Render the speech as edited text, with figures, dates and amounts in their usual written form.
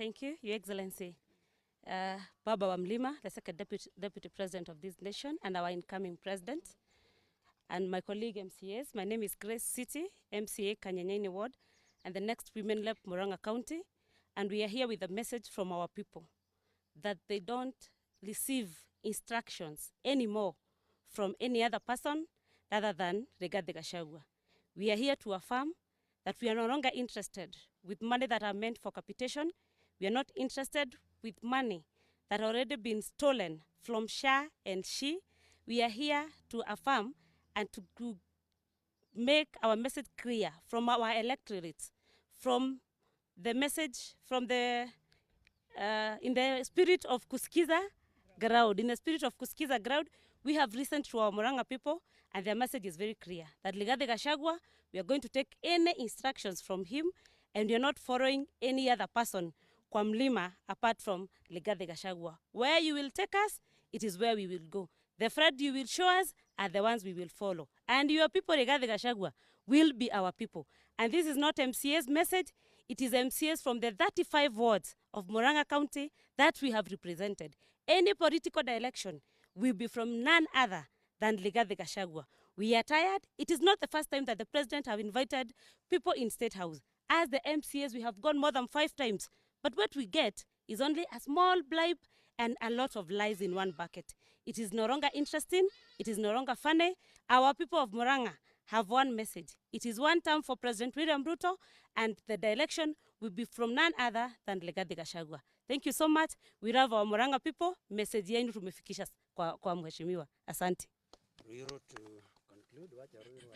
Thank you, Your Excellency. Baba wa Mlima, the second deputy president of this nation and our incoming president, and my colleague MCAs. My name is Grace City, MCA Kanyanyaini Ward, and the next women left Murang'a County. And we are here with a message from our people that they don't receive instructions anymore from any other person other than Rigathi Gachagua. We are here to affirm that we are no longer interested with money that are meant for capitation. We are not interested with money that already been stolen from SHA and SHE. We are here to affirm and to make our message clear from our electorates, from the message, from the, in the spirit of Kuskiza ground. In the spirit of Kuskiza ground, we have listened to our Murang'a people, and their message is very clear, that Rigathi Gachagua, we are going to take any instructions from him, and we are not following any other person kwa Mlima apart from Rigathi Gachagua. Where you will take us, it is where we will go. The thread you will show us are the ones we will follow. And your people, Rigathi Gachagua, will be our people. And this is not MCA's message, it is MCAs from the 35 wards of Murang'a County that we have represented. Any political direction will be from none other than Rigathi Gachagua. We are tired. It is not the first time that the president have invited people in State House. As the MCAs, we have gone more than 5 times. But what we get is only a small bribe and a lot of lies in one bucket. It is no longer interesting. It is no longer funny. Our people of Murang'a have one message. It is one term for President William Ruto, and the election will be from none other than Rigathi Gachagua. Thank you so much. We love our Murang'a people. Message yenu tumefikisha kwa mheshimiwa. Asante. Ruiru to conclude, wacha Ruiru